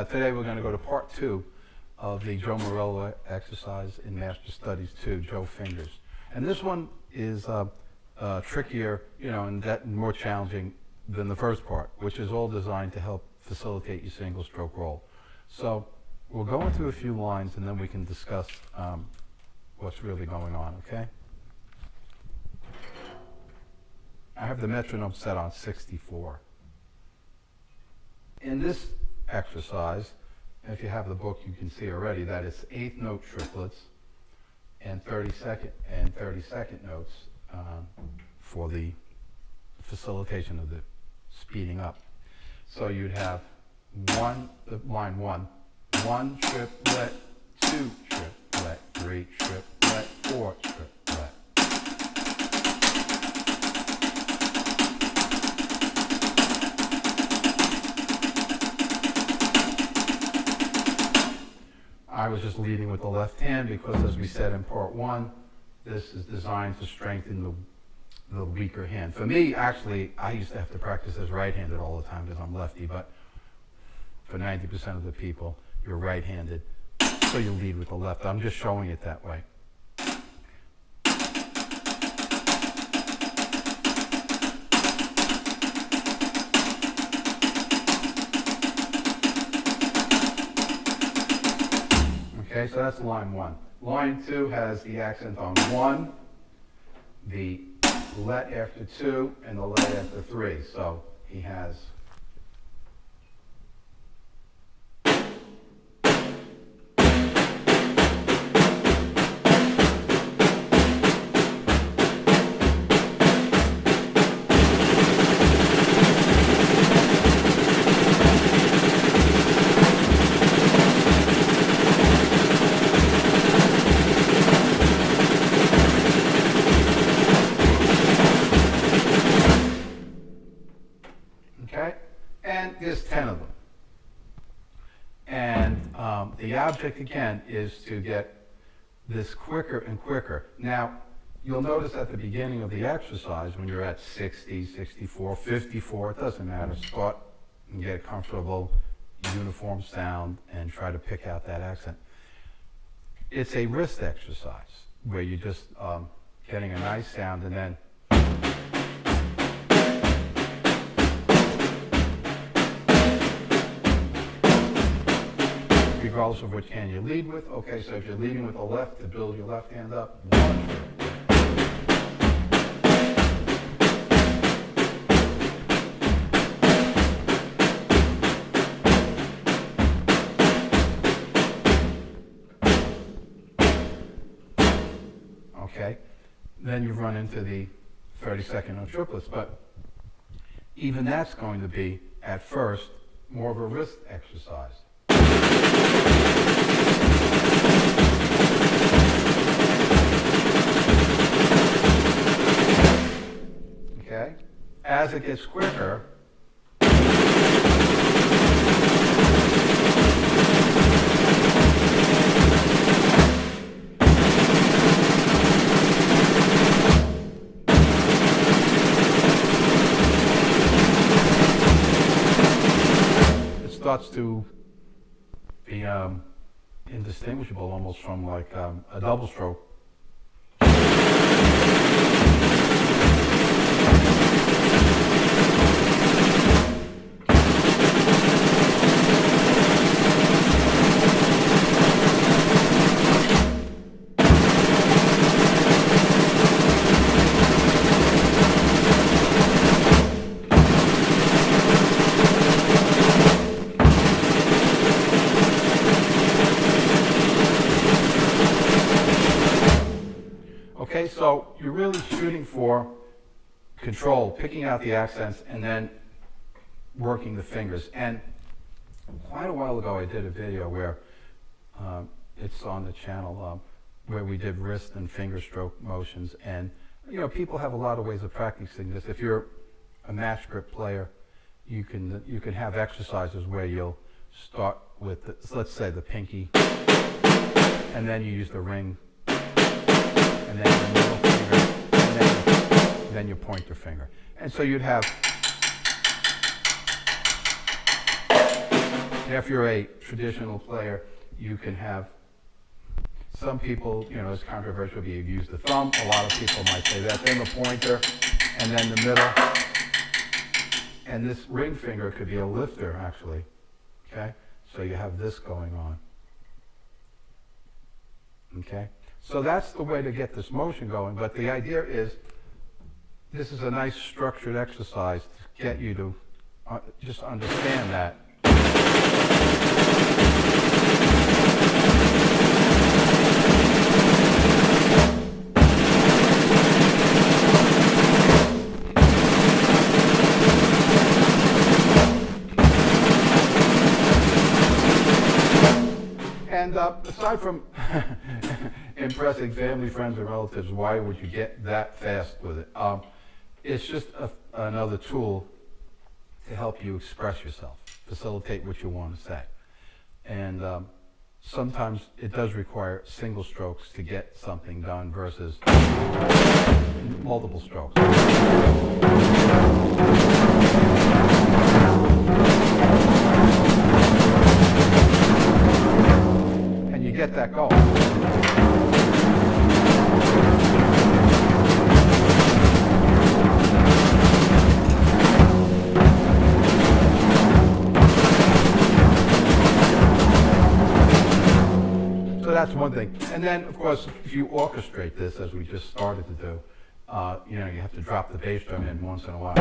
today we're going to go to part 2 of the Joe Morello exercise in Master Studies 2, Joe Fingers. And this one is trickier, and that more challenging than the first part, which is all designed to help facilitate your single stroke roll. So we'll go into a few lines and then we can discuss what's really going on, okay? I have the metronome set on 64. In this exercise, if you have the book, you can see already that it's 8th note triplets and 32nd notes for the facilitation of the speeding up. So you'd have line 1 triplet, 2 triplet, 3 triplet, 4 triplet. I was just leading with the left hand because, as we said in part 1, this is designed to strengthen the weaker hand. For me, actually, I used to have to practice as right-handed all the time because I'm lefty, but for 90% of the people, you're right-handed, so you lead with the left. I'm just showing it that way. Okay, so that's line 1. Line 2 has the accent on 1, the let after 2, and the let after 3. So he has there's 10 of them. And the object, again, is to get this quicker and quicker. Now, you'll notice at the beginning of the exercise, when you're at 60, 64, 54, it doesn't matter. Start and get a comfortable, uniform sound and try to pick out that accent. It's a wrist exercise where you're just getting a nice sound and then regardless of which hand you lead with. Okay, so if you're leading with the left, to build your left hand up, 1. Okay, then you run into the 32nd note triplets, but even that's going to be, at first, more of a wrist exercise. Okay, as it gets quicker, it starts to be indistinguishable almost from like a double stroke. Okay, so you're really shooting for control, picking out the accents, and then working the fingers. And quite a while ago, I did a video where it's on the channel where we did wrist and finger stroke motions. And people have a lot of ways of practicing this. If you're a match grip player, you can have exercises where you'll start with, let's say, the pinky, and then you use the ring, and then your middle finger, and then your pointer finger. And so you'd have, If you're a traditional player, you can have, some people, you know, it's controversial, but you use the thumb. A lot of people might say that. Then the pointer, and then the middle. And this ring finger could be a lifter, actually. Okay? So you have this going on. Okay? So that's the way to get this motion going. But the idea is, this is a nice structured exercise to get you to just understand that. And aside from impressing family, friends, and relatives, why would you get that fast with it? It's just another tool to help you express yourself, facilitate what you want to say. And sometimes it does require single strokes to get something done versus multiple strokes. And you get that going. That's one thing. And then, of course, if you orchestrate this, as we just started to do, you know, you have to drop the bass drum in once in a while.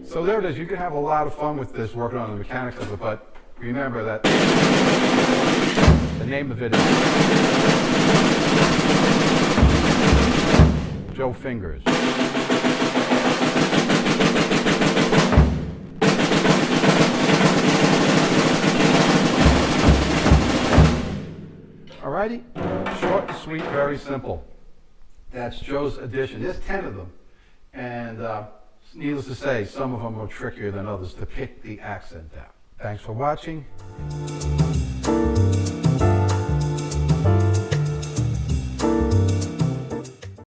So there it is. You can have a lot of fun with this, working on the mechanics of it, but remember that the name of it is Joe Fingers. Alrighty? Short and sweet, very simple. That's Joe's addition. There's 10 of them. And needless to say, some of them are trickier than others to pick the accent down. Thanks for watching.